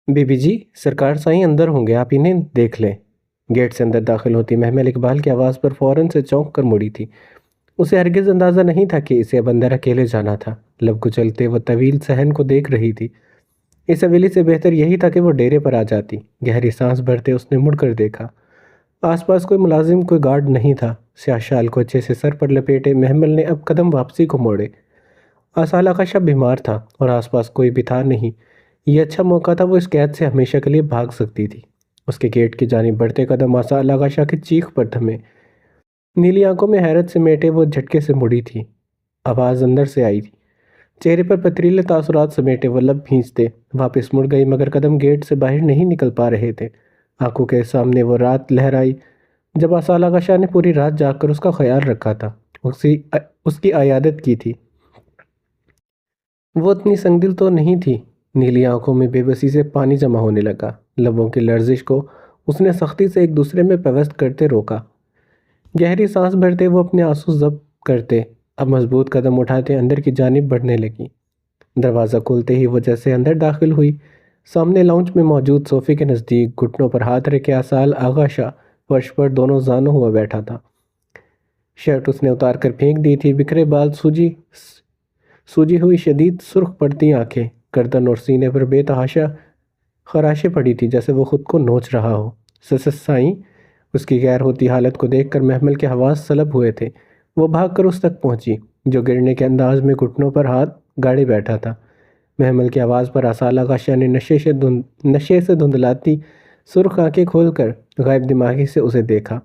Be B G, سرکار سائیں اندر ہوں گے، آپ انہیں دیکھ لیں۔ گیٹ سے اندر داخل ہوتی محمل اقبال کی آواز پر فوراً سے چونک کر مڑی تھی۔ اسے ہرگز اندازہ نہیں تھا کہ اسے اب اندر اکیلے جانا تھا۔ لب کچلتے وہ طویل صحن کو دیکھ رہی تھی۔ اس حویلی سے بہتر یہی تھا کہ وہ ڈیرے پر آ جاتی۔ گہری سانس بھرتے اس نے مڑ کر دیکھا۔ آس پاس کوئی ملازم، کوئی گارڈ نہیں تھا۔ سیاہ شال کو اچھے سے سر پر لپیٹے محمل نے اب قدم واپسی کو موڑے۔ آصال کا شب بیمار تھا اور آس پاس کوئی بھی تھا نہیں۔ یہ اچھا موقع تھا، وہ اس قید سے ہمیشہ کے لیے بھاگ سکتی تھی۔ اس کے گیٹ کی جانب بڑھتے قدم آصال آغا شاہ کی چیخ پر تھمے۔ نیلی آنکھوں میں حیرت سمیٹے وہ جھٹکے سے مڑی تھی۔ آواز اندر سے آئی تھی۔ چہرے پر پتریلے تاثرات سمیٹے وہ لب بھینچتے واپس مڑ گئی، مگر قدم گیٹ سے باہر نہیں نکل پا رہے تھے۔ آنکھوں کے سامنے وہ رات لہرائی جب آصال آغا شاہ نے پوری رات جاگ کر اس کا خیال رکھا تھا، اس کی عیادت کی تھی۔ وہ اتنی سنگدل تو نہیں تھی۔ نیلی آنکھوں میں بے بسی سے پانی جمع ہونے لگا۔ لبوں کی لرزش کو اس نے سختی سے ایک دوسرے میں پیوست کرتے روکا۔ گہری سانس بھرتے وہ اپنے آنسو ضبط کرتے اب مضبوط قدم اٹھاتے اندر کی جانب بڑھنے لگی۔ دروازہ کھولتے ہی وہ جیسے اندر داخل ہوئی، سامنے لاؤنج میں موجود صوفے کے نزدیک گھٹنوں پر ہاتھ رکھے آصال آغا شاہ فرش پر دونوں زانوں ہوا بیٹھا تھا۔ شرٹ اس نے اتار کر پھینک دی تھی، بکھرے بال، سوجی ہوئی شدید سرخ پڑتی آنکھیں، گردن اور سینے پر بے تحاشا خراشیں پڑی تھی جیسے وہ خود کو نوچ رہا ہو۔ سائیں! اس کی غیر ہوتی حالت کو دیکھ کر محمل کے حواس سلب ہوئے تھے۔ وہ بھاگ کر اس تک پہنچی جو گرنے کے انداز میں گھٹنوں پر ہاتھ گاڑے بیٹھا تھا۔ محمل کی آواز پر آصال آغا شاہ نے نشے سے دھندلاتی سرخ آنکھیں کھول کر غائب دماغی سے اسے دیکھا۔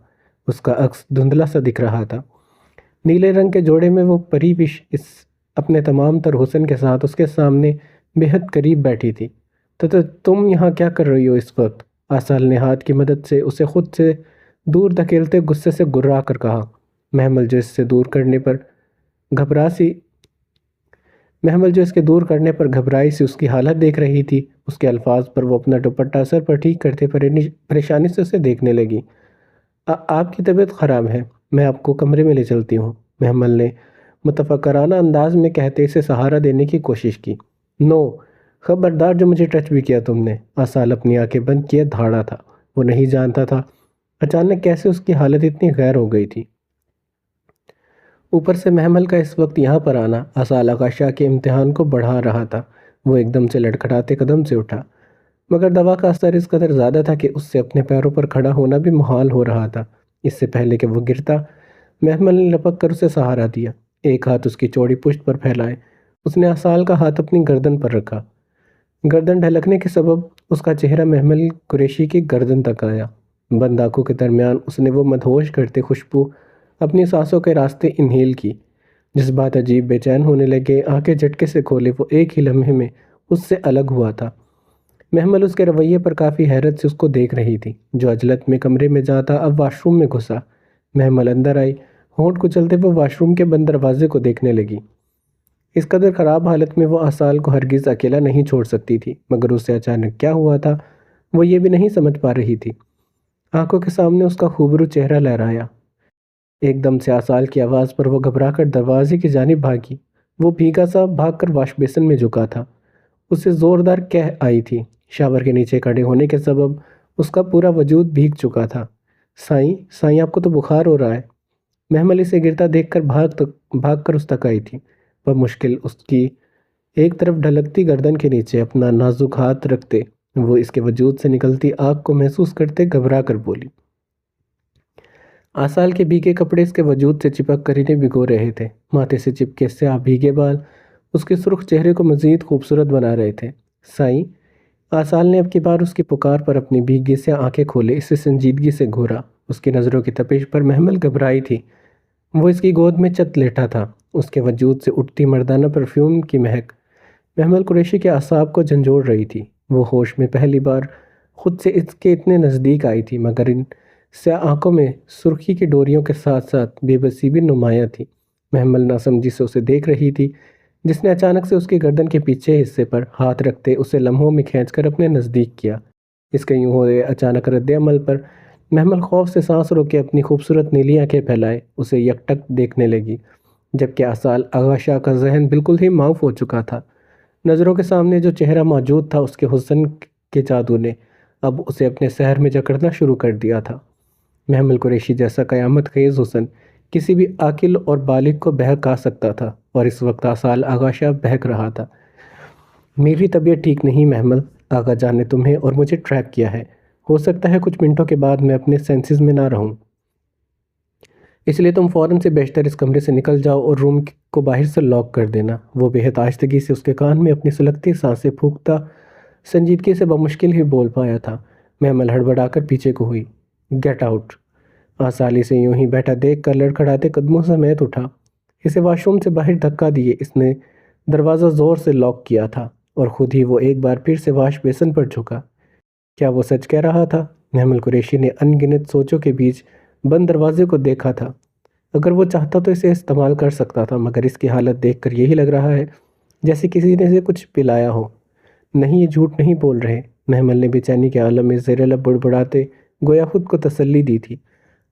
اس کا عکس دھندلا سا دکھ رہا تھا۔ نیلے رنگ کے جوڑے میں وہ پری وش اپنے تمام تر حسن کے ساتھ اس کے سامنے بے حد قریب بیٹھی تھی۔ تم یہاں کیا کر رہی ہو اس وقت؟ آصال نے ہاتھ کی مدد سے اسے خود سے دور دھکیلتے غصے سے گررا کر کہا۔ محمل جو اس کے دور کرنے پر گھبرائی سی اس کی حالت دیکھ رہی تھی، اس کے الفاظ پر وہ اپنا دوپٹہ سر پر ٹھیک کرتے پریشانی سے اسے دیکھنے لگی۔ آپ کی طبیعت خراب ہے، میں آپ کو کمرے میں لے چلتی ہوں، محمل نے متفکرانہ انداز میں کہتے اسے سہارا دینے کی کوشش کی۔ نو، خبردار جو مجھے ٹچ بھی کیا تم نے۔ آصال اپنی آنکھیں بند کیے دھاڑا تھا۔ وہ نہیں جانتا تھا اچانک کیسے اس کی حالت اتنی غیر ہو گئی تھی۔ اوپر سے محمل کا اس وقت یہاں پر آنا آصال آغا شاہ کے امتحان کو بڑھا رہا تھا۔ وہ ایک دم سے لڑکھڑاتے قدم سے اٹھا، مگر دوا کا اثر اس قدر زیادہ تھا کہ اس سے اپنے پیروں پر کھڑا ہونا بھی محال ہو رہا تھا۔ اس سے پہلے کہ وہ گرتا، محمل نے لپک کر اسے سہارا دیا۔ ایک ہاتھ اس کی چوڑی پشت پر پھیلائے اس نے آصال کا ہاتھ اپنی گردن پر رکھا۔ گردن ڈھلکنے کے سبب اس کا چہرہ محمل قریشی کی گردن تک آیا۔ بند آنکھوں کے درمیان اس نے وہ مدہوش کرتے خوشبو اپنی سانسوں کے راستے انہیل کی۔ جس بات عجیب بے چین ہونے لگے، آنکھیں جھٹکے سے کھولے وہ ایک ہی لمحے میں اس سے الگ ہوا تھا۔ محمل اس کے رویے پر کافی حیرت سے اس کو دیکھ رہی تھی۔ جو عجلت میں کمرے میں جاتا اب واش روم میں گھسا۔ محمل اندر آئی، ہونٹ کچلتے وہ واش روم کے بند دروازے کو دیکھنے لگی۔ اس قدر خراب حالت میں وہ آصال کو ہرگز اکیلا نہیں چھوڑ سکتی تھی، مگر اس سے اچانک کیا ہوا تھا وہ یہ بھی نہیں سمجھ پا رہی تھی۔ آنکھوں کے سامنے اس کا خوبرو چہرہ لہرایا۔ ایک دم سے آصال کی آواز پر وہ گھبرا کر دروازے کی جانب بھاگی۔ وہ بھیگا سا بھاگ کر واش بیسن میں جھکا تھا۔ اسے زوردار کہہ آئی تھی۔ شاور کے نیچے کھڑے ہونے کے سبب اس کا پورا وجود بھیگ چکا تھا۔ سائیں آپ کو تو بخار ہو رہا ہے۔ محمل اسے گرتا دیکھ کر بھاگ کر اس تک آئی تھی۔ وہ مشکل اس کی ایک طرف ڈھلکتی گردن کے نیچے اپنا نازک ہاتھ رکھتے وہ اس کے وجود سے نکلتی آگ کو محسوس کرتے گھبرا کر بولی۔ آصال کے بھیگے کپڑے اس کے وجود سے چپک کر انہیں بھگو رہے تھے۔ ماتھے سے چپکے سیاہ بھیگے بال اس کے سرخ چہرے کو مزید خوبصورت بنا رہے تھے۔ سائیں! آصال نے اب کی بار اس کی پکار پر اپنی بھیگی سیاہ آنکھیں کھولے اسے سنجیدگی سے گھورا۔ اس کی نظروں کی تپش پر محمل گھبرائی تھی۔ وہ اس کی گود میں چت لیٹا تھا، اس کے وجود سے اٹھتی مردانہ پرفیوم کی مہک محمل قریشی کے اعصاب کو جھنجھوڑ رہی تھی۔ وہ ہوش میں پہلی بار خود سے اس کے اتنے نزدیک آئی تھی، مگر ان سیاہ آنکھوں میں سرخی کی ڈوریوں کے ساتھ ساتھ بے بسی بھی نمایاں تھی۔ محمل ناسمجھی سے اسے دیکھ رہی تھی، جس نے اچانک سے اس کی گردن کے پیچھے حصے پر ہاتھ رکھتے اسے لمحوں میں کھینچ کر اپنے نزدیک کیا۔ اس کے یوں ہوئے اچانک رد عمل پر محمل خوف سے سانس روکے اپنی خوبصورت نیلی آنکھیں پھیلائے اسے یکٹک دیکھنے لگی، جبکہ آصال آغا شاہ کا ذہن بالکل ہی معاف ہو چکا تھا۔ نظروں کے سامنے جو چہرہ موجود تھا اس کے حسن کہ جادو نے اب اسے اپنے سحر میں جکڑنا شروع کر دیا تھا۔ محمل قریشی جیسا قیامت خیز حسن کسی بھی عاقل اور بالغ کو بہکا سکتا تھا، اور اس وقت آصال آغا شاہ بہک رہا تھا۔ میری طبیعت ٹھیک نہیں محمل، آغا جان نے تمہیں اور مجھے ٹریپ کیا ہے۔ ہو سکتا ہے کچھ منٹوں کے بعد میں اپنے سینسز میں نہ رہوں، اس لیے تم فوراً سے بیشتر اس کمرے سے نکل جاؤ اور روم کو باہر سے لاک کر دینا۔ وہ بے حد آہستگی سے اس کے کان میں اپنی سلگتی سانسیں پھونکتا سنجیدگی سے بمشکل ہی بول پایا تھا۔ محمل ہڑبڑا کر پیچھے کو ہوئی۔ Get out! آسالی سے یوں ہی بیٹھا دیکھ کر لڑکھڑاتے قدموں سمیت اٹھا۔ اسے واش روم سے باہر دھکا دیے اس نے دروازہ زور سے لاک کیا تھا، اور خود ہی وہ ایک بار پھر سے واش بیسن پر جھکا۔ کیا وہ سچ کہہ رہا تھا؟ محمل قریشی نے ان گنت سوچوں کے بیچ بند دروازے کو دیکھا تھا۔ اگر وہ چاہتا تو اسے استعمال کر سکتا تھا، مگر اس کی حالت دیکھ کر یہی لگ رہا ہے جیسے کسی نے اسے کچھ پلایا ہو۔ نہیں، یہ جھوٹ نہیں بول رہے، محمل نے بے چینی کے عالم میں زیر لب بڑبڑاتے گویا خود کو تسلی دی تھی۔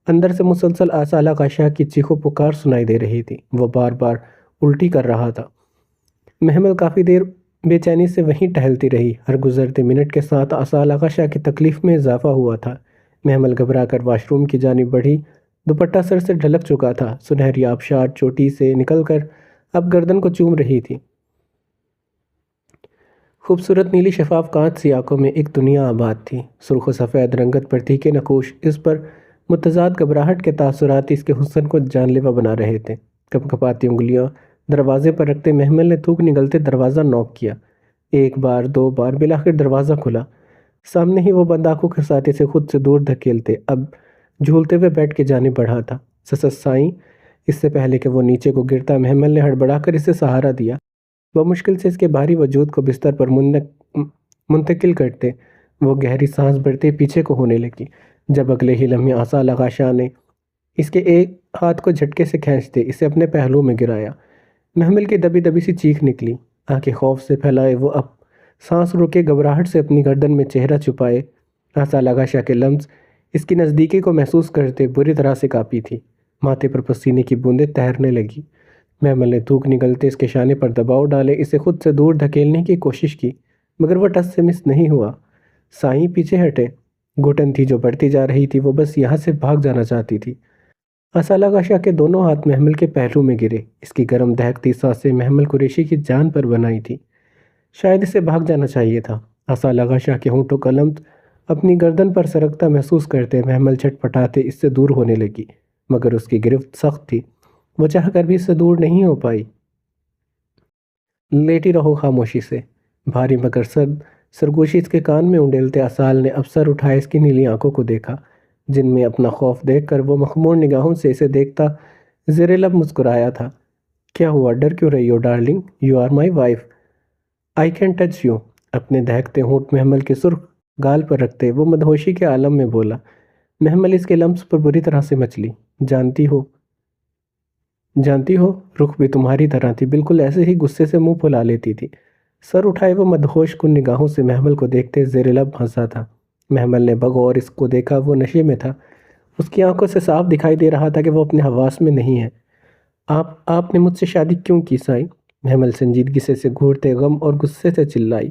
اندر سے مسلسل آصال آغا شاہ کی چیخو پکار سنائی دے رہی تھی۔ وہ بار بار الٹی کر رہا تھا۔ محمل کافی دیر بے چینی سے وہیں ٹہلتی رہی۔ ہر گزرتے منٹ کے ساتھ آصال آغا شاہ کی تکلیف میں اضافہ ہوا تھا۔ محمل گھبرا کر واش روم کی جانب بڑھی۔ دوپٹہ سر سے ڈھلک چکا تھا، سنہری آبشار چوٹی سے نکل کر اب گردن کو چوم رہی تھی۔ خوبصورت نیلی شفاف کانچ سی آنکھوں میں ایک دنیا آباد تھی۔ سرخ و سفید رنگت پر تیکھے نقوش اس پر متضاد گھبراہٹ کے تاثرات اس کے حسن کو جان لیوا بنا رہے تھے۔ کپ کپاتی انگلیاں دروازے پر رکھتے محمل نے تھوک نگلتے دروازہ نوک کیا۔ ایک بار، دو بار، بالآخر دروازہ کھلا۔ سامنے ہی وہ بند آنکھوں کے ساتھ اسے خود سے دور دھکیلتے اب جھولتے ہوئے بیٹھ کے جانب بڑھا تھا۔ سست سائیں! اس سے پہلے کہ وہ نیچے کو گرتا محمل نے ہڑبڑا کر اسے سہارا دیا۔ وہ مشکل سے اس کے بھاری وجود کو بستر پر منتقل کرتے وہ گہری سانس بھرتے پیچھے کو ہونے لگی، جب اگلے ہی لمحے آصال آغا شاہ نے اس کے ایک ہاتھ کو جھٹکے سے کھینچتے اسے اپنے پہلو میں گرایا۔ محمل کی دبی دبی سی چیخ نکلی۔ آنکھیں خوف سے پھیلائے وہ اب سانس روکے گھبراہٹ سے اپنی گردن میں چہرہ چھپائے۔ آصال آغا شاہ کے لمس اس کی نزدیکی کو محسوس کرتے بری طرح سے کانپی تھی۔ ماتھے پر پسینے کی بوندیں تیرنے لگی۔ محمل نے تھوک نگلتے اس کے شانے پر دباؤ ڈالے، اسے خود سے دور دھکیلنے کی کوشش کی، مگر وہ ٹس سے مس نہیں ہوا۔ سائیں پیچھے ہٹے۔ گھٹن تھی جو بڑھتی جا رہی تھی، وہ بس یہاں سے بھاگ جانا چاہتی تھی۔ آصال آغا شاہ کے دونوں ہاتھ محمل کے پہلو میں گرے۔ اس کی گرم دہکتی سانسیں محمل قریشی کی جان پر بنائی تھی۔ شاید اسے بھاگ جانا چاہیے تھا۔ آصال آغا شاہ کے ہونٹوں کا لمس اپنی گردن پر سرکتا محسوس کرتے محمل چھٹ پٹاتے اس سے دور ہونے لگی، مگر اس کی گرفت سخت تھی۔ وہ چاہ کر بھی اس سے دور نہیں ہو پائی۔ لیٹی رہو خاموشی سے۔ بھاری مگر سرگوشی اس کے کان میں انڈیلتے آصال نے اب سر اٹھائے اس کی نیلی آنکھوں کو دیکھا، جن میں اپنا خوف دیکھ کر وہ مخمور نگاہوں سے اسے دیکھتا زیر لب مسکرایا تھا۔ کیا ہوا؟ ڈر کیوں رہی ہو darling? You are my wife, I can touch you. اپنے دہکتے ہونٹ محمل کے سرخ گال پر رکھتے وہ مدہوشی کے عالم میں بولا۔ محمل اس کے لمس پر بری طرح سے مچلی۔ جانتی ہو، رخ بھی تمہاری طرح تھی، بالکل ایسے ہی غصے سے منہ پھلا لیتی تھی۔ سر اٹھائے وہ مدہوش کن نگاہوں سے محمل کو دیکھتے زیر لب ہنسا تھا۔ محمل نے بغور اس کو دیکھا، وہ نشے میں تھا۔ اس کی آنکھوں سے صاف دکھائی دے رہا تھا کہ وہ اپنے حواس میں نہیں ہے۔ آپ نے مجھ سے شادی کیوں کی سائیں؟ محمل سنجیدگی سے گھورتے غم اور غصے سے چلائی۔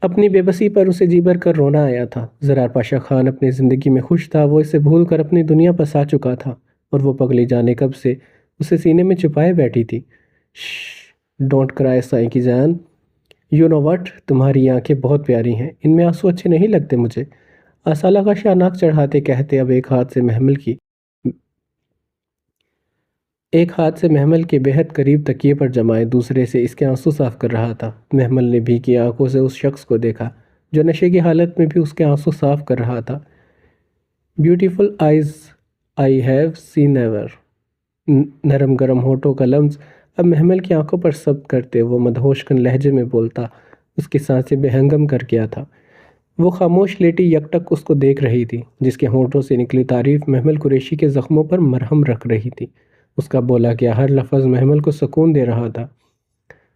اپنی بے بسی پر اسے جی بھر کر رونا آیا تھا۔ زرار پاشا خان اپنی زندگی میں خوش تھا، وہ اسے بھول کر اپنی دنیا بسا چکا تھا، اور وہ پگلی جانے کب سے اسے سینے میں چھپائے بیٹھی تھی۔ شش! ڈونٹ کرائے سائیں کی جان۔ یو نو واٹ، تمہاری آنکھیں بہت پیاری ہیں، ان میں آنسو اچھے نہیں لگتے مجھے۔ آصال آغا شاہ ناک چڑھاتے کہتے اب ایک ہاتھ سے محمل کے بہت قریب تکیے پر جمائے دوسرے سے اس کے آنسو صاف کر رہا تھا۔ محمل نے بھیگی آنکھوں سے اس شخص کو دیکھا جو نشے کی حالت میں بھی اس کے آنسو صاف کر رہا تھا۔ Beautiful eyes I have seen ever. نرم گرم ہونٹوں کا لمس اب محمل کی آنکھوں پر ثبت کرتے وہ مدہوش کن لہجے میں بولتا، اس کی سانسیں بے ہنگم کر گیا تھا۔ وہ خاموش لیٹی یکٹک اس کو دیکھ رہی تھی، جس کے ہونٹوں سے نکلی تعریف محمل قریشی کے زخموں پر مرہم رکھ رہی تھی۔ اس کا بولا کیا ہر لفظ محمل کو سکون دے رہا تھا۔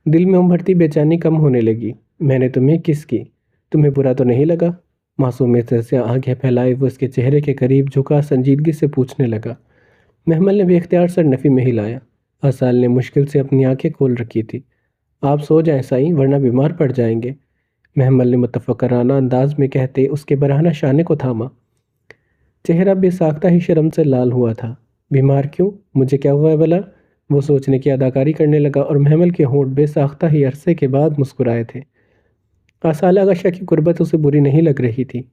دل میں ابھرتی بے چینی کم ہونے لگی۔ میں نے تمہیں کس کی؟ تمہیں برا تو نہیں لگا؟ معصومیت سے آنکھیں پھیلائے وہ اس کے چہرے کے قریب جھکا سنجیدگی سے پوچھنے لگا۔ محمل نے بے اختیار سر نفی میں ہلایا۔ آصال نے مشکل سے اپنی آنکھیں کھول رکھی تھی۔ آپ سو جائیں سائیں، ورنہ بیمار پڑ جائیں گے۔ محمل نے متفکرانہ انداز میں کہتے اس کے برہنہ شانے کو تھاما۔ چہرہ بے ساختہ ہی شرم سے لال ہوا تھا۔ بیمار کیوں؟ مجھے کیا ہوا ہے بھلا؟ وہ سوچنے کی اداکاری کرنے لگا اور محمل کے ہونٹ بے ساختہ ہی عرصے کے بعد مسکرائے تھے۔ آصال آغا شاہ کی قربت اسے بری نہیں لگ رہی تھی۔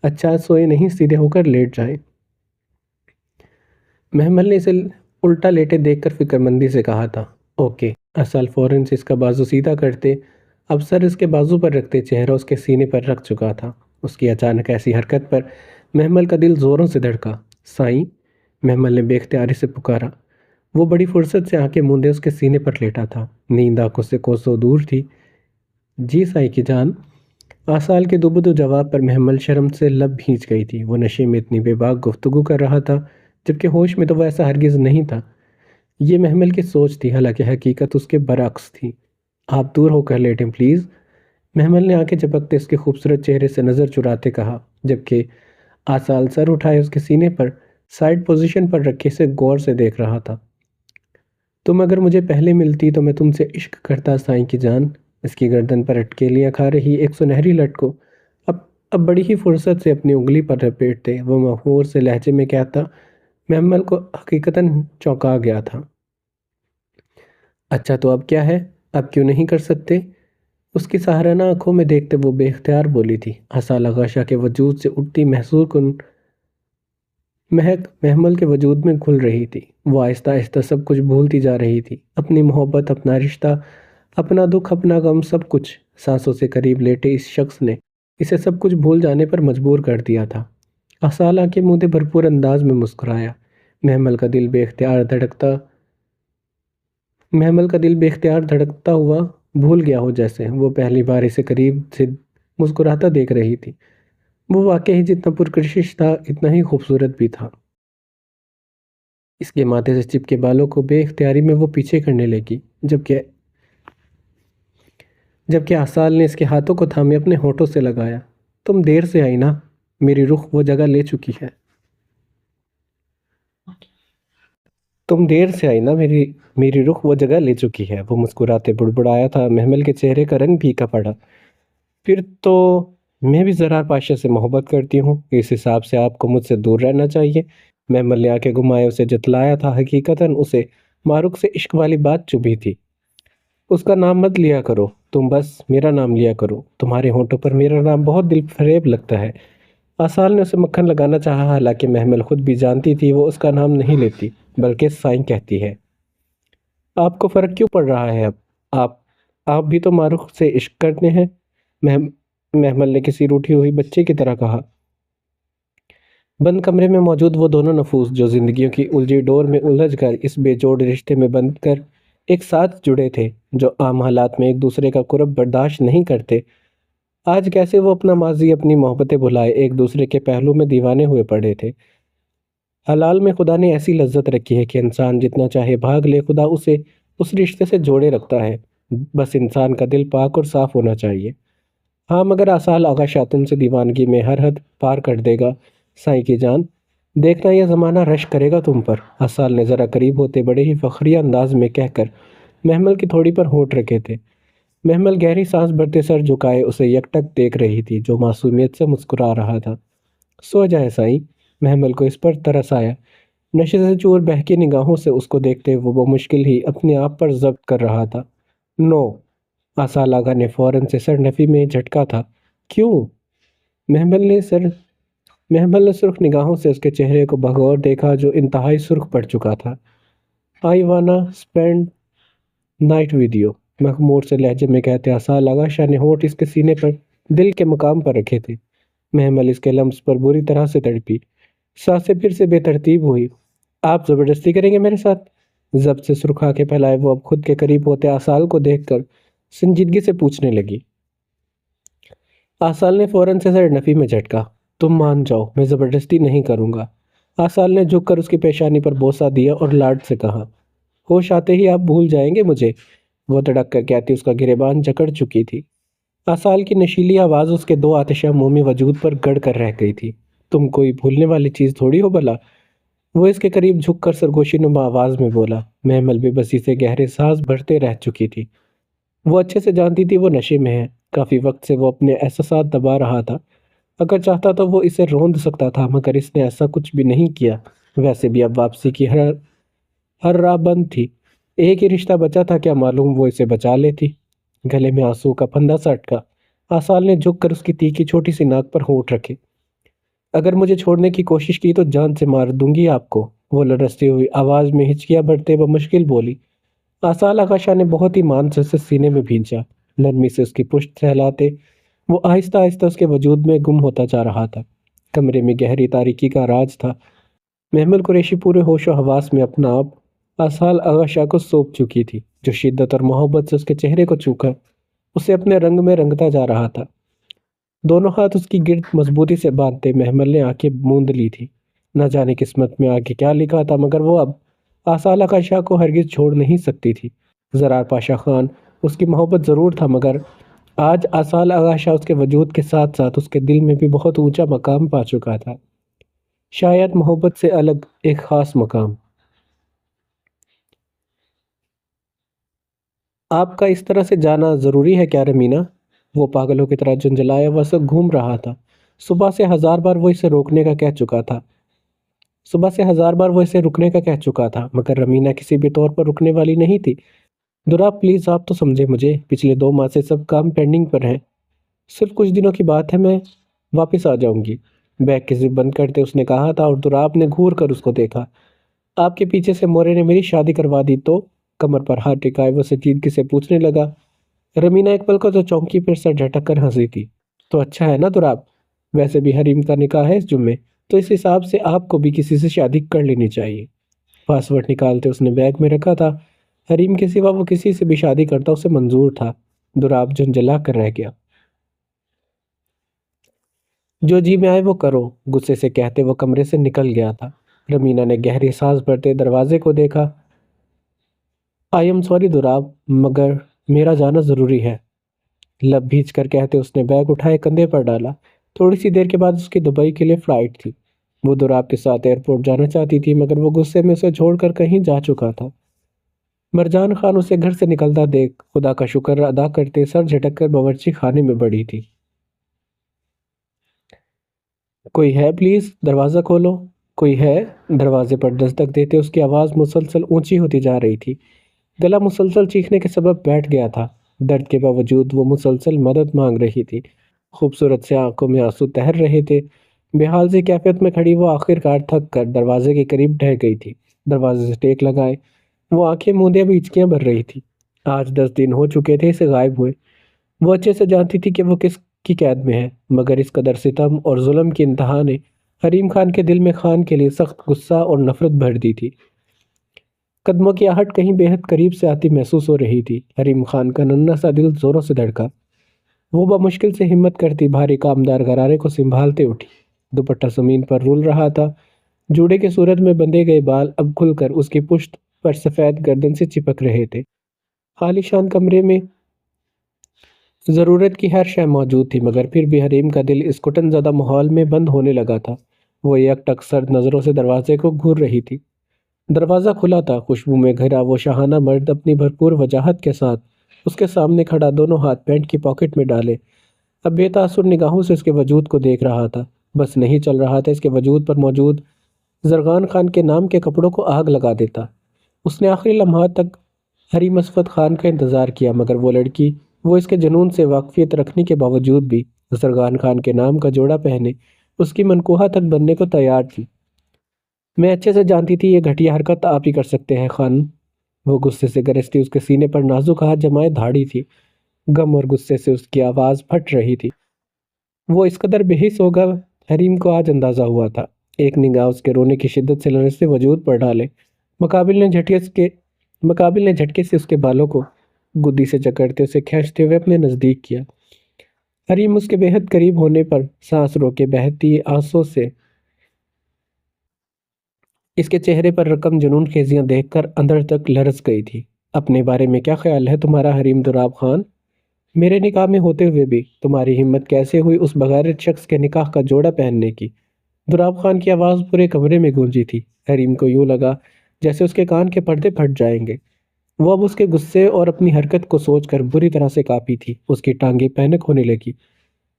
اچھا سوئے نہیں، سیدھے ہو کر لیٹ جائیں۔ محمل نے اسے الٹا لیٹے دیکھ کر فکر مندی سے کہا تھا۔ اوکے۔ آصال فوراً سے اس کا بازو سیدھا کرتے، اب سر اس کے بازو پر رکھتے چہرہ اس کے سینے پر رکھ چکا تھا۔ اس کی اچانک ایسی حرکت پر محمل کا دل زوروں سے دھڑکا۔ سائیں، محمل نے بے اختیاری سے پکارا۔ وہ بڑی فرصت سے آنکھیں موندے اس کے سینے پر لیٹا تھا۔ نیند آنکھوں سے کوسوں دور تھی۔ جی سائیں کی جان۔ آصال کے دوبدو جواب پر محمل شرم سے لب بھینچ گئی تھی۔ وہ نشے میں اتنی بے باک گفتگو کر رہا تھا جبکہ ہوش میں تو وہ ایسا ہرگز نہیں تھا۔ یہ محمل کی سوچ تھی، حالانکہ حقیقت اس کے برعکس تھی۔ آپ دور ہو کر لیٹیں پلیز، محمل نے آنکھیں جھپکتے اس کے خوبصورت چہرے سے نظر چراتے کہا، جبکہ آصال سر اٹھائے اس کے سینے پر سائیڈ پوزیشن پر رکھے اسے غور سے دیکھ رہا تھا۔ تم اگر مجھے پہلے ملتی تو میں تم سے عشق کرتا سائیں کی جان۔ اس کی گردن پر اٹکیلیاں کھا رہی ایک سنہری لٹ کو اب بڑی ہی فرصت سے اپنی انگلی پر لپیٹتے وہ مغرور سے لہجے میں کہتا۔ محمل کو حقیقتاً چونکا گیا تھا۔ اچھا تو اب کیا ہے؟ اب کیوں نہیں کر سکتے؟ اس کی سہرانہ آنکھوں میں دیکھتے وہ بے اختیار بولی تھی۔ آصال آغا شاہ کے وجود سے اٹھتی محسور کن مہک محمل کے وجود میں گھل رہی تھی۔ وہ آہستہ آہستہ سب کچھ بھولتی جا رہی تھی، اپنی محبت، اپنا رشتہ، اپنا دکھ، اپنا غم، سب کچھ۔ سانسوں سے قریب لیٹے اس شخص نے اسے سب کچھ بھول جانے پر مجبور کر دیا تھا۔ آصال آنکھیں مودے بھرپور انداز میں مسکرایا۔ محمل کا دل بے اختیار دھڑکتا ہوا بھول گیا ہو، جیسے وہ پہلی بار اسے قریب سے مسکراتا دیکھ رہی تھی۔ وہ واقعی جتنا پرکشش تھا اتنا ہی خوبصورت بھی تھا۔ اس کے ماتھے سے چپکے بالوں کو بے اختیاری میں وہ پیچھے کرنے لگی، جبکہ آصال نے اس کے ہاتھوں کو تھامے اپنے ہونٹوں سے لگایا۔ تم دیر سے آئی نا، میری رخ وہ جگہ لے چکی ہے۔ میری رخ وہ جگہ لے چکی ہے، وہ مسکراتے بڑبڑایا تھا۔ محمل کے چہرے کا رنگ پھیکا پڑا۔ پھر تو میں بھی زرار پاشا سے محبت کرتی ہوں، اس حساب سے آپ کو مجھ سے دور رہنا چاہیے۔ محمل نے آنکھیں گھمائے اسے جتلایا تھا حقیقتاً اسے مارک سے عشق والی بات چبھی تھی۔ اس کا نام مت لیا کرو، تم بس میرا نام لیا کرو، تمہارے ہونٹوں پر میرا نام بہت دل فریب لگتا ہے۔ آصال نے اسے مکھن لگانا چاہا، حالانکہ محمل خود بھی جانتی تھی وہ اس کا نام نہیں لیتی بلکہ سائیں کہتی ہے۔ آپ کو فرق کیوں پڑ رہا ہے اب؟ آپ بھی تو مارک سے عشق کرتے ہیں، محمل نے کسی روٹھی ہوئی بچے کی طرح کہا۔ بند کمرے میں موجود وہ دونوں نفوس جو زندگیوں کی الجھی ڈور میں الجھ کر اس بے جوڑ رشتے میں بند کر ایک ساتھ جڑے تھے، جو عام حالات میں ایک دوسرے کا قرب برداشت نہیں کرتے، آج کیسے وہ اپنا ماضی، اپنی محبتیں بھلائے ایک دوسرے کے پہلو میں دیوانے ہوئے پڑے تھے۔ حلال میں خدا نے ایسی لذت رکھی ہے کہ انسان جتنا چاہے بھاگ لے، خدا اسے اس رشتے سے جوڑے رکھتا ہے، بس انسان کا دل پاک اور صاف ہونا چاہیے۔ ہاں مگر آصال آغا شاہ تم سے دیوانگی میں ہر حد پار کر دے گا سائیں کی جان، دیکھنا یہ زمانہ رش کرے گا تم پر، آصال نے ذرا قریب ہوتے بڑے ہی فخریہ انداز میں کہہ کر محمل کی تھوڑی پر ہونٹ رکھے تھے۔ محمل گہری سانس بھرتے سر جھکائے اسے یکٹک دیکھ رہی تھی، جو معصومیت سے مسکرا رہا تھا۔ سو جائے سائیں، محمل کو اس پر ترس آیا۔ نشے سے چور بہکی نگاہوں سے اس کو دیکھتے وہ مشکل ہی اپنے آپ پر ضبط کر رہا تھا۔ نو، آصال آغا نے فوراً سے سر نفی میں جھٹکا تھا۔ کیوں؟ محمل نے سرخ نگاہوں سے اس کے چہرے کو بغور دیکھا جو انتہائی سرخ پڑ چکا تھا۔ آئی وانا اسپینڈ نائٹ ود یو، مخمور سے لہجے میں کہتے آصال آغا شاہ نے ہونٹ اس کے سینے پر دل کے مقام پر رکھے تھے۔ محمل اس کے لمس پر بری طرح سے تڑپی، سانسیں پھر سے بے ترتیب ہوئی۔ آپ زبردستی کریں گے میرے ساتھ؟ ضبط سے سرخ آنکھیں پھیلائے وہ اب خود کے قریب ہوتے آصال کو دیکھ کر سنجیدگی سے پوچھنے لگی۔ آصال نے فوراً سے سر نفی میں جھٹکا۔ تم مان جاؤ، میں زبردستی نہیں کروں گا۔ آصال نے جھک کر اس کی پیشانی پر بوسہ دیا اور لاڈ سے کہا، ہوش آتے ہی آپ بھول جائیں گے مجھے، وہ تڑک کر کہتی اس کا گریبان جکڑ چکی تھی۔ آصال کی نشیلی آواز اس کے دو آتشہ مومی وجود پر گڑ کر رہ گئی تھی۔ تم کوئی بھولنے والی چیز تھوڑی ہو بھلا، وہ اس کے قریب جھک کر سرگوشی نما آواز میں بولا۔ محمل بھی بسی سے گہرے سانس بھرتے رہ چکی تھی۔ وہ اچھے سے جانتی تھی وہ نشے میں ہے، کافی وقت سے وہ اپنے احساسات دبا رہا تھا۔ اگر چاہتا تو وہ اسے روند سکتا تھا، مگر اس نے ایسا کچھ بھی نہیں کیا۔ ویسے بھی اب واپسی کی ہر راہ بند تھی۔ ایک ہی رشتہ بچا تھا، کیا معلوم وہ اسے بچا لیتی۔ گلے میں آنسو کا پھندا سا اٹکا۔ آسال نے جھک کر اس کی تیکھی چھوٹی سی ناک پر ہونٹ رکھے۔ اگر مجھے چھوڑنے کی کوشش کی تو جان سے مار دوں گی آپ کو، وہ لرزتی ہوئی آواز میں ہچکیاں بھرتے بمشکل بولی۔ آسال آغا شاہ نے بہت ہی مان سے اسے سینے میں بھینچا، نرمی سے اس کی پشت سہلاتے وہ آہستہ آہستہ اس کے وجود میں گم ہوتا جا رہا تھا۔ کمرے میں گہری تاریکی کا راج تھا۔ محمل قریشی پورے ہوش و حواس میں اپنا آپ آسال آغا شاہ کو سونپ چکی تھی، جو شدت اور محبت سے اس کے چہرے کو چھو کر اسے اپنے رنگ میں رنگتا جا رہا تھا۔ دونوں ہاتھ اس کی گرد مضبوطی سے باندھتے محمل نے آنکھیں موند لی تھی۔ نہ جانے قسمت میں آگے کیا لکھا تھا، مگر وہ اب آسال آغا شاہ کو ہرگز چھوڑ نہیں سکتی تھی۔ زرار پاشا خان اس کی محبت ضرور تھا، مگر آج آسال آغا شاہ اس کے وجود کے ساتھ ساتھ اس کے دل میں بھی بہت اونچا مقام پا چکا تھا، شاید محبت سے الگ ایک خاص مقام۔ آپ کا اس طرح سے جانا ضروری ہے کیا رمینا؟ وہ پاگلوں کی طرح جنجلایا ہوا سا گھوم رہا تھا۔ صبح سے ہزار بار وہ اسے روکنے کا کہہ چکا تھا، مگر رمینا کسی بھی طور پر رکنے والی نہیں تھی۔ دراب پلیز آپ تو سمجھے مجھے، پچھلے 2 ماہ سے سب کام پینڈنگ پر ہیں، صرف کچھ دنوں کی بات ہے، میں واپس آ جاؤں گی۔ بیگ کی زپ بند کرتے اس نے کہا تھا، اور دراب نے گھور کر اس کو دیکھا۔ آپ کے پیچھے سے مورے نے میری شادی کروا دی تو؟ کمر پر ہاتھ ٹکائے وہ سنجیدگی سے پوچھنے لگا۔ رمینا ایک پل کو تو چونکی، پھر سر جھٹک کر ہنسی تھی۔ تو اچھا ہے نا دراب، ویسے بھی حریم کا نکاح ہے اس جمعے، تو اس حساب سے آپ کو بھی کسی سے شادی کر لینی چاہیے۔ پاسورڈ نکالتے اس نے بیگ میں رکھا تھا۔ حریم کے سوا وہ کسی سے بھی شادی کرتا اسے منظور تھا۔ دراب جھنجھلا کر رہ گیا۔ جو جی میں آئے وہ کرو، غصے سے کہتے وہ کمرے سے نکل گیا تھا۔ رمینا نے گہری سانس بھرتے دروازے کو دیکھا۔ آئی ایم سوری دراب، مگر میرا جانا ضروری ہے، لب بھیج کر کہتے اس نے بیگ اٹھائے کندھے پر ڈالا۔ تھوڑی سی دیر کے بعد اس کی دبئی کے لیے فلائٹ تھی۔ وہ دراب کے ساتھ ایئرپورٹ جانا چاہتی تھی، مگر وہ غصے میں اسے چھوڑ کر کہیں جا چکا تھا۔ مرجان خان اسے گھر سے نکلتا دیکھ خدا کا شکر ادا کرتے سر جھٹک کر باورچی خانے میں بڑھی تھی۔ کوئی ہے پلیز دروازہ کھولو، کوئی ہے؟ دروازے پر دستک دیتے اس کی آواز مسلسل اونچی ہوتی جا رہی تھی۔ گلا مسلسل چیخنے کے سبب بیٹھ گیا تھا۔ درد کے باوجود وہ مسلسل مدد مانگ رہی تھی۔ خوبصورت سے آنکھوں میں آنسو تہر رہے تھے۔ بے حال سی کیفیت میں کھڑی وہ آخر کار تھک کر دروازے کے قریب ڈھہ گئی تھی۔ دروازے سے ٹیک لگائے وہ آنکھیں موندے ابھی ہچکیاں بھر رہی تھی۔ آج 10 دن ہو چکے تھے اسے غائب ہوئے۔ وہ اچھے سے جانتی تھی کہ وہ کس کی قید میں ہے، مگر اس قدر ستم اور ظلم کی انتہا نے حریم خان کے دل میں خان کے لیے سخت غصہ اور نفرت بھر دی تھی۔ قدموں کی آہٹ کہیں بے حد قریب سے آتی محسوس ہو رہی تھی۔ حریم خان کا ننھا سا دل زوروں سے دھڑکا۔ وہ بمشکل سے ہمت کرتی بھاری کامدار غرارے کو سنبھالتے اٹھی۔ دوپٹہ زمین پر رول رہا تھا۔ جوڑے کے صورت میں بندھے گئے بال اب کھل کر اس کی پشت پر سفید گردن سے چپک رہے تھے۔ عالیشان کمرے میں ضرورت کی ہر شے موجود تھی، مگر پھر بھی حریم کا دل اس گھٹن زدہ ماحول میں بند ہونے لگا تھا۔ وہ یک ٹک سرد نظروں سے دروازے کو گھور رہی تھی۔ دروازہ کھلا تھا۔ خوشبو میں گھرا وہ شاہانہ مرد اپنی بھرپور وجاہت کے ساتھ اس کے سامنے کھڑا، دونوں ہاتھ پینٹ کی پاکٹ میں ڈالے، اب بے تاثر نگاہوں سے اس کے وجود کو دیکھ رہا تھا۔ بس نہیں چل رہا تھا اس کے وجود پر موجود زرغان خان کے نام کے کپڑوں کو آگ لگا دیتا۔ اس نے آخری لمحات تک حریم اسفت خان کا انتظار کیا، مگر وہ لڑکی، وہ اس کے جنون سے واقفیت رکھنے کے باوجود بھی زرغان خان کے نام کا جوڑا پہنے اس کی منکوہا تک بننے کو تیار تھی۔ میں اچھے سے جانتی تھی یہ گھٹیا حرکت آپ ہی کر سکتے ہیں خان، وہ غصے سے گرجتی اس کے سینے پر نازک ہاتھ جمائے دھاڑی تھی۔ غم اور غصے سے اس کی آواز پھٹ رہی تھی۔ وہ اس قدر بے حس ہوگا حریم کو آج اندازہ ہوا تھا۔ ایک نگاہ اس کے رونے کی شدت سے لرزتے وجود پر ڈالے، مقابل نے جھٹکے سے اس کے بالوں کو گدی سے جکڑتے اسے کھینچتے ہوئے اپنے نزدیک کیا۔ حریم اس کے بے حد قریب ہونے پر سانس روکے بہتی آنسوں سے اس کے چہرے پر رقم جنون خیزیاں دیکھ کر اندر تک لرز گئی تھی۔ اپنے بارے میں کیا خیال ہے تمہارا حریم دراب خان؟ میرے نکاح میں ہوتے ہوئے بھی تمہاری ہمت کیسے ہوئی اس بغیرت شخص کے نکاح کا جوڑا پہننے کی؟ دراب خان کی آواز پورے کمرے میں گونجی تھی۔ حریم کو یوں لگا جیسے اس کے کان کے پردے پھٹ جائیں گے۔ وہ اب اس کے غصے اور اپنی حرکت کو سوچ کر بری طرح سے کانپی تھی۔ اس کی ٹانگیں پینک ہونے لگی۔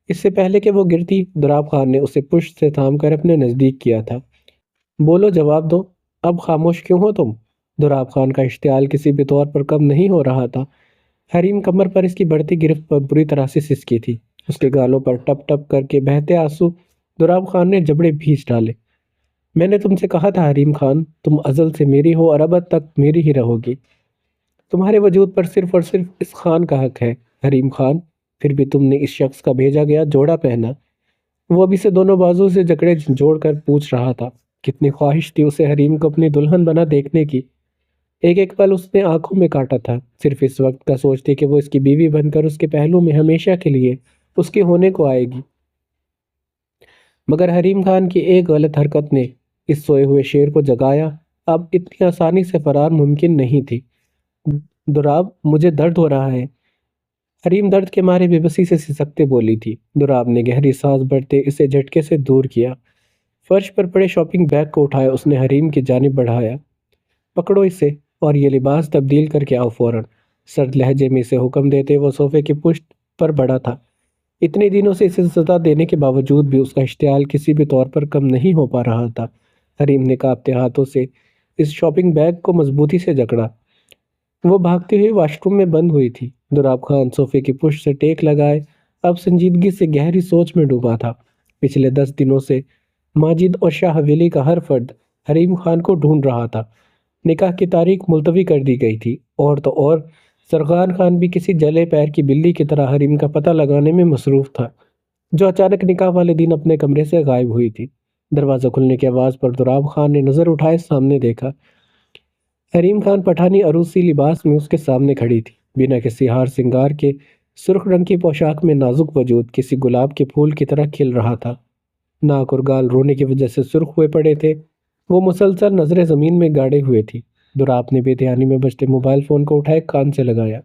اس سے پہلے کہ وہ گرتی، دراب خان نے اسے پشت سے تھام کر اپنے نزدیک کیا تھا۔ بولو، جواب دو، اب خاموش کیوں ہو تم؟ دراب خان کا اشتعال کسی بھی طور پر کم نہیں ہو رہا تھا۔ حریم کمر پر اس کی بڑھتی گرفت پر بری طرح سے سسکی تھی۔ اس کے گالوں پر ٹپ ٹپ کر کے بہتے آنسو دراب خان نے جبڑے بھیج ڈالے۔ میں نے تم سے کہا تھا حریم خان، تم ازل سے میری ہو اور ابد تک میری ہی رہو گی۔ تمہارے وجود پر صرف اور صرف اس خان کا حق ہے حریم خان، پھر بھی تم نے اس شخص کا بھیجا گیا جوڑا پہنا۔ وہ ابھی سے دونوں بازو سے جکڑے جوڑ کر پوچھ رہا تھا۔ کتنی خواہش تھی اسے حریم کو اپنی دلہن بنا دیکھنے کی۔ ایک ایک پل اس نے آنکھوں میں کاٹا تھا، صرف اس وقت کا سوچتے کہ وہ اس کی بیوی بن کر اس کے پہلو میں ہمیشہ کے لیے اس کے ہونے کو آئے گی۔ مگر حریم خان کی ایک غلط حرکت نے اس سوئے ہوئے شیر کو جگایا۔ اب اتنی آسانی سے فرار ممکن نہیں تھی۔ دراب، مجھے درد ہو رہا ہے۔ حریم درد کے مارے بے بسی سے سسکتے بولی تھی۔ دراب نے گہری سانس بھرتے اسے جھٹکے سے دور کیا۔ فرش پر پڑے شاپنگ بیگ کو اٹھایا، اس نے حریم کی جانب بڑھایا۔ پکڑو اسے اور یہ لباس تبدیل کر کے آؤ فوراً۔ سرد لہجے میں اسے حکم دیتے وہ صوفے کی پشت پر بڑھا تھا۔ اتنے دنوں سے اسے سزا دینے کے باوجود بھی اس کا اشتعال کسی بھی طور پر کم نہیں ہو پا رہا تھا۔ حریم نے کانپتے ہاتھوں سے اس شاپنگ بیگ کو مضبوطی سے جکڑا۔ وہ بھاگتے ہوئے واش روم میں بند ہوئی تھی۔ دراب خان صوفے کی پشت سے ٹیک لگائے اب سنجیدگی سے گہری سوچ میں ڈوبا تھا۔ پچھلے 10 دنوں سے ماجد اور شاہ حویلی کا ہر فرد حریم خان کو ڈھونڈ رہا تھا۔ نکاح کی تاریخ ملتوی کر دی گئی تھی، اور تو اور سرغان خان بھی کسی جلے پیر کی بلی کی طرح حریم کا پتہ لگانے میں مصروف تھا، جو اچانک نکاح والے دن اپنے کمرے سے غائب ہوئی تھی۔ دروازہ کھلنے کی آواز پر دراب خان نے نظر اٹھائے سامنے دیکھا۔ حریم خان پٹھانی عروسی لباس میں اس کے سامنے کھڑی تھی، بنا کسی ہار سنگار کے۔ سرخ رنگ کی پوشاک میں نازک وجود کسی گلاب کے پھول کی طرح کھل رہا تھا۔ ناک اور گال رونے کی وجہ سے سرخ ہوئے پڑے تھے۔ وہ مسلسل نظریں زمین میں گاڑے ہوئے تھی۔ دراب نے بے دھیانی میں بجتے موبائل فون کو اٹھائے کان سے لگایا۔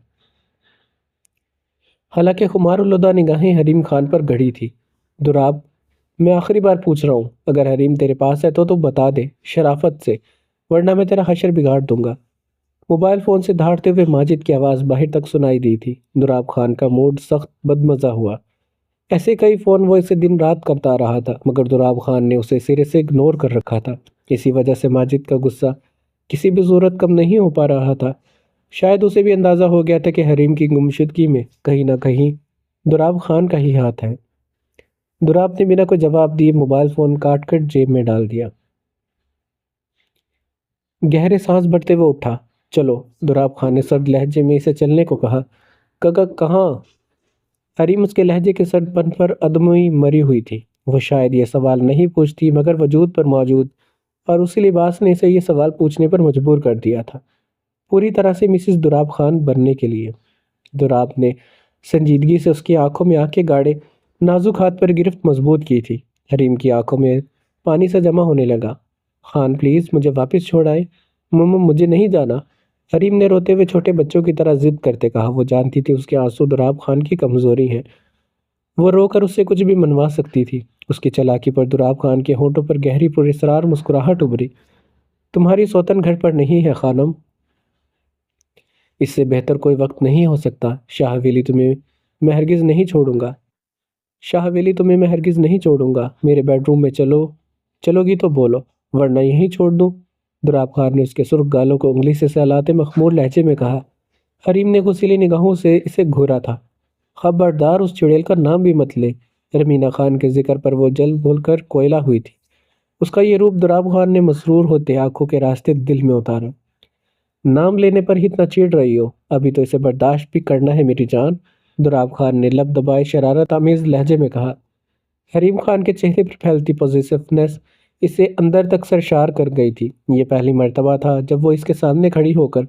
حالانکہ خمار الہدیٰ نگاہیں حریم خان پر گڑی تھی۔ دراب، میں آخری بار پوچھ رہا ہوں، اگر حریم تیرے پاس ہے تو بتا دے، شرافت سے، ورنہ میں تیرا حشر بگاڑ دوں گا۔ موبائل فون سے دھاڑتے ہوئے ماجد کی آواز باہر تک سنائی دی تھی۔ دراب خان کا موڈ سخت بدمزہ ہوا۔ ایسے کئی فون وہ اسے دن رات کرتا آ رہا تھا، مگر دراب خان نے اسے سرے سے اگنور کر رکھا تھا۔ اسی وجہ سے ماجد کا غصہ کسی بھی صورت کم نہیں ہو پا رہا تھا۔ شاید اسے بھی اندازہ ہو گیا تھا کہ حریم کی گمشدگی میں کہیں نہ کہیں دراب خان کا ہی ہاتھ ہے۔ دراب نے بنا کوئی جواب دیے موبائل فون کاٹ کر جیب میں ڈال دیا۔ گہرے سانس بھرتے وہ اٹھا۔ چلو، دراب خان نے سرد لہجے میں اسے چلنے کو کہا۔ کہاں؟ حریم اس کے لہجے کے سرد پن پر ادموئی مری ہوئی تھی۔ وہ شاید یہ سوال نہیں پوچھتی، مگر وجود پر موجود اور اسی لباس نے اسے یہ سوال پوچھنے پر مجبور کر دیا تھا، پوری طرح سے مسز دراب خان بننے کے لیے۔ دراب نے سنجیدگی سے اس کی آنکھوں میں آنکھیں گاڑے نازک ہاتھ پر گرفت مضبوط کی تھی۔ حریم کی آنکھوں میں پانی سے جمع ہونے لگا۔ خان پلیز مجھے واپس چھوڑ آئے، مجھے نہیں جانا، حریم نے روتے ہوئے چھوٹے بچوں کی طرح ضد کرتے کہا۔ وہ جانتی تھی اس کے آنسو دراب خان کی کمزوری ہیں، وہ رو کر اس سے کچھ بھی منوا سکتی تھی۔ اس کی چالاکی پر دراب خان کے ہونٹوں پر گہری پراسرار مسکراہٹ ابھری۔ تمہاری سوتن گھر پر نہیں ہے خانم، اس سے بہتر کوئی وقت نہیں ہو سکتا۔ شاہ حویلی تمہیں میں ہرگز نہیں چھوڑوں گا، شاہ حویلی تمہیں میں ہرگز نہیں چھوڑوں گا۔ میرے بیڈ روم میں چلو گی تو بولو، ورنہ یہیں چھوڑ دوں۔ دراب خان نے اس کے سرخ گالوں کو انگلی سے سہلاتے مخمور لہجے میں کہا۔ حریم نے غصیلی نگاہوں سے اسے گھورا تھا۔ خبردار اس چڑیل کا نام بھی مت لے۔ رمینہ خان کے ذکر پر وہ جل بھول کر کوئلہ ہوئی تھی۔ اس کا یہ روپ دراب خان نے مسرور ہوتے آنکھوں کے راستے دل میں اتارا۔ نام لینے پر ہی اتنا چڑ رہی ہو، ابھی تو اسے برداشت بھی کرنا ہے میری جان، دراب خان نے لب دبائے شرارت آمیز لہجے میں کہا۔ حریم خان کے چہرے پر پھیلتی پوزیسونیس اسے اندر تک سرشار کر گئی تھی۔ یہ پہلی مرتبہ تھا جب وہ اس کے سامنے کھڑی ہو کر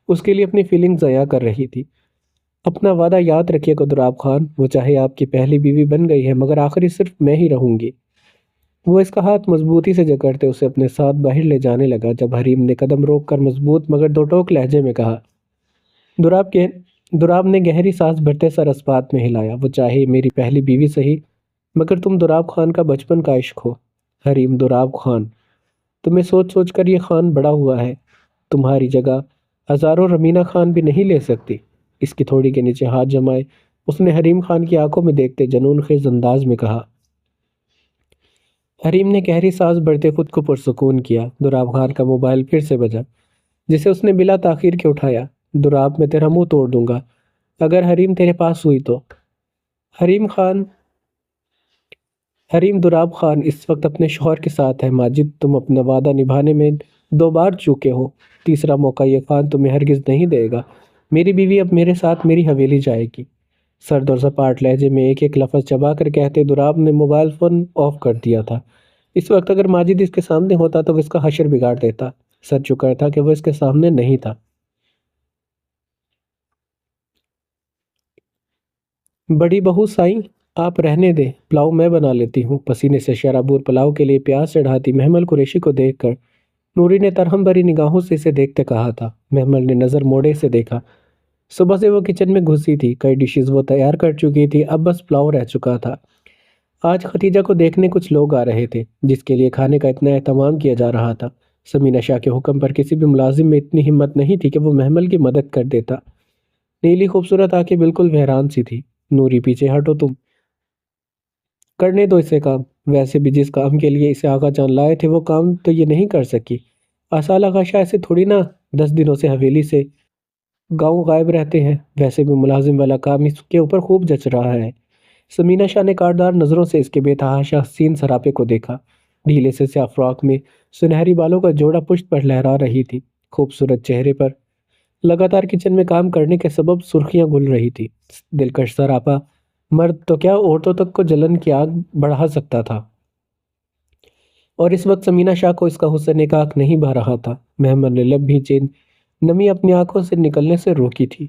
اس کے لیے اپنی فیلنگ ضائع کر رہی تھی۔ اپنا وعدہ یاد رکھیے گا دراب خان، وہ چاہے آپ کی پہلی بیوی بن گئی ہے، مگر آخری صرف میں ہی رہوں گی۔ وہ اس کا ہاتھ مضبوطی سے جکڑتے اسے اپنے ساتھ باہر لے جانے لگا، جب حریم نے قدم روک کر مضبوط مگر دو ٹوک لہجے میں کہا۔ دراب نے گہری سانس بھرتے سر اسبات میں ہلایا۔ وہ چاہے میری پہلی بیوی سہی، مگر تم دراب خان کا بچپن کا عشق ہو۔ حریم دراب خان، تمہیں سوچ سوچ کر یہ خان بڑا ہوا ہے، تمہاری جگہ ہزاروں رمینہ خان بھی نہیں لے سکتی۔ اس کی تھوڑی کے نیچے ہاتھ جمائے اس نے حریم خان کی آنکھوں میں دیکھتے جنون خیز انداز میں کہا۔ حریم نے گہری سانس بھرتے خود کو پرسکون کیا۔ دراب خان کا موبائل پھر سے بجا، جسے اس نے بلا تاخیر کے اٹھایا۔ دراب، میں تیرا منہ توڑ دوں گا اگر حریم تیرے پاس ہوئی تو۔ حریم دراب خان اس وقت اپنے شوہر کے ساتھ ہے۔ ماجد، تم اپنا وعدہ نبھانے میں 2 بار چوکے ہو، تیسرا موقع یہ خان تمہیں ہرگز نہیں دے گا۔ میری بیوی اب میرے ساتھ میری حویلی جائے گی۔ سرد اور سپاٹ لہجے میں ایک ایک لفظ چبا کر کہتے دراب نے موبائل فون آف کر دیا تھا۔ اس وقت اگر ماجد اس کے سامنے ہوتا تو وہ اس کا حشر بگاڑ دیتا۔ سچ چکا تھا کہ وہ اس کے سامنے نہیں تھا۔ بڑی بہو سائیں، آپ رہنے دیں، پلاؤ میں بنا لیتی ہوں۔ پسینے سے شرابور پلاؤ کے لیے پیاز چڑھاتی محمل قریشی کو دیکھ کر نوری نے ترہم بھری نگاہوں سے اسے دیکھتے کہا تھا۔ محمل نے نظر موڑے سے دیکھا۔ صبح سے وہ کچن میں گھسی تھی، کئی ڈشز وہ تیار کر چکی تھی، اب بس پلاؤ رہ چکا تھا۔ آج ختیجہ کو دیکھنے کچھ لوگ آ رہے تھے، جس کے لیے کھانے کا اتنا اہتمام کیا جا رہا تھا۔ سمینہ شاہ کے حکم پر کسی بھی ملازم میں اتنی ہمت نہیں تھی کہ وہ محمل کی مدد کر دیتا۔ نیلی خوبصورت آنکھیں بالکل ویران سی تھی۔ نوری، پیچھے ہٹو تم، کرنے دو اسے کام۔ ویسے بھی جس کام کے لیے اسے آغا جان لائے تھے وہ کام تو یہ نہیں کر سکی۔ آصال آغا شاہ ایسے تھوڑی نہ 10 دنوں سے حویلی سے گاؤں غائب رہتے ہیں، ویسے بھی ملازم والا کام اس کے اوپر خوب جچ رہا ہے۔ سمینہ شاہ نے کاٹدار نظروں سے اس کے بے تحاشا حسین سراپے کو دیکھا۔ ڈھیلے سے سیاہ فراک میں سنہری بالوں کا جوڑا پشت پر لہرا رہی تھی۔ خوبصورت چہرے پر لگاتار کچن میں کام کرنے کے سبب سرخیاں گھل رہی تھی۔ دلکش سراپا مرد تو کیا عورتوں تک کو جلن کی آگ بڑھا سکتا تھا، اور اس وقت سمینہ شاہ کو اس کا حسن ایک آنکھ نہیں بھا رہا تھا۔ محمد نے لب بھی چین نمی اپنی آنکھوں سے نکلنے سے روکی تھی۔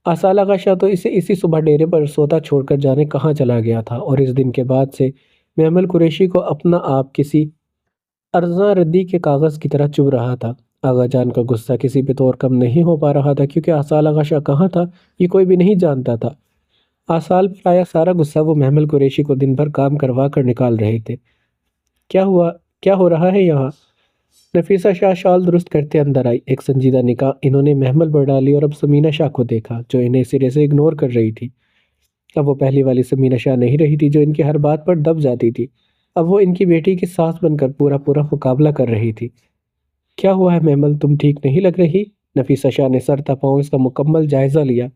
آصال آغا شاہ تو اسے اسی صبح ڈیرے پر سوتا چھوڑ کر جانے کہاں چلا گیا تھا، اور اس دن کے بعد سے محمد قریشی کو اپنا آپ کسی ارزاں ردی کے کاغذ کی طرح چبھ رہا تھا۔ آغا جان کا غصہ کسی بھی طور کم نہیں ہو پا رہا تھا، کیونکہ آصال آغا شاہ کہاں تھا یہ کوئی بھی نہیں جانتا تھا۔ آصال پر آیا سارا غصہ وہ محمد قریشی کو دن بھر کام کروا کر نکال رہے تھے۔ کیا ہوا؟ کیا ہو رہا ہے یہاں؟ نفیسہ شاہ شال درست کرتے اندر آئی۔ ایک سنجیدہ نگاہ انہوں نے محمل پر ڈالی اور اب سمینہ شاہ کو دیکھا، جو انہیں سرے سے اگنور کر رہی تھی۔ اب وہ پہلی والی سمینہ شاہ نہیں رہی تھی جو ان کی ہر بات پر دب جاتی تھی۔ اب وہ ان کی بیٹی کی ساس بن کر پورا مقابلہ کر رہی تھی۔ کیا ہوا ہے محمل، تم ٹھیک نہیں لگ رہی؟ نفیسہ شاہ نے سر تپاؤں اس کا مکمل جائزہ لیا۔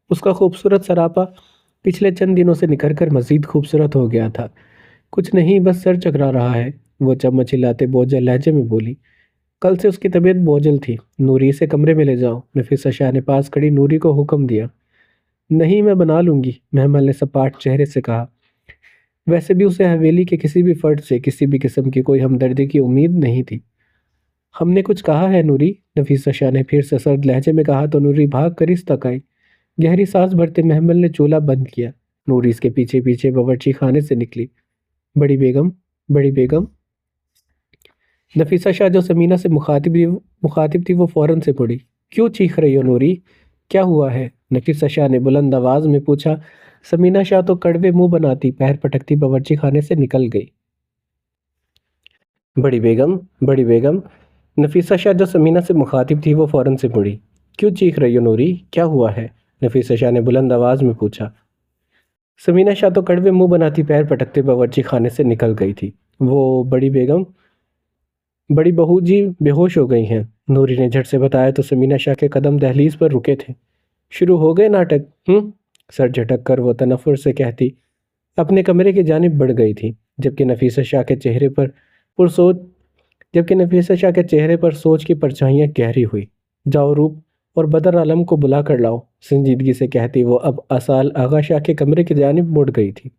اس کا خوبصورت سراپا پچھلے چند دنوں سے نکھر کر مزید خوبصورت ہو گیا تھا۔ کچھ نہیں، بس سر چکرا رہا ہے، وہ چمچ ہلاتے بوجھل لہجے میں بولی۔ کل سے اس کی طبیعت بوجھل تھی۔ نوری، سے کمرے میں لے جاؤ، نفیسہ شاہ نے پاس کھڑی نوری کو حکم دیا۔ نہیں، میں بنا لوں گی، محمل نے سپاٹ چہرے سے کہا۔ ویسے بھی اسے حویلی کے کسی بھی فرد سے کسی بھی قسم کی کوئی ہمدردی کی امید نہیں تھی۔ ہم نے کچھ کہا ہے نوری؟ نفیسہ شاہ نے پھر سے سرد لہجے میں کہا تو نوری بھاگ کر اس تک آئی۔ گہری سانس بھرتے محمل نے چولہا بند کیا۔ نوری اس کے پیچھے پیچھے باورچی خانے سے نکلی۔ بڑی بیگم، بڑی بیگم۔ نفیسہ شاہ جو سمینہ سے مخاطب تھی وہ فوراً سے پڑی۔ کیوں چیخ رہی ہو نوری؟ کیا ہوا ہے؟ نفیسہ شاہ نے بلند آواز میں پوچھا۔ سمینہ شاہ تو کڑوے منہ بناتی پیر پٹکتی باورچی خانے سے نکل گئی۔ بڑی بیگم، بڑی بیگم۔ نفیسہ شاہ جو سمینہ سے مخاطب تھی وہ فوراً سے پڑی۔ کیوں چیخ رہی ہو نوری؟ کیا ہوا ہے؟ نفیسہ شاہ نے بلند آواز میں پوچھا۔ سمینہ شاہ تو کڑوے منہ بناتی پیر پٹکتے باورچی خانے سے نکل گئی تھی۔ وہ بڑی بیگم، بڑی بہو جی بے ہوش ہو گئی ہیں، نوری نے جھٹ سے بتایا تو سمینہ شاہ کے قدم دہلیز پر رکے تھے۔ شروع ہو گئے ناٹک؟ سر جھٹک کر وہ تنفر سے کہتی اپنے کمرے کی جانب بڑھ گئی تھی، جبکہ نفیسہ شاہ کے چہرے پر سوچ کی پرچھائیاں گہری ہوئی۔ جاؤ روپ اور بدر عالم کو بلا کر لاؤ، سنجیدگی سے کہتی وہ اب آصال آغا شاہ کے کمرے کی جانب مڑ گئی تھی۔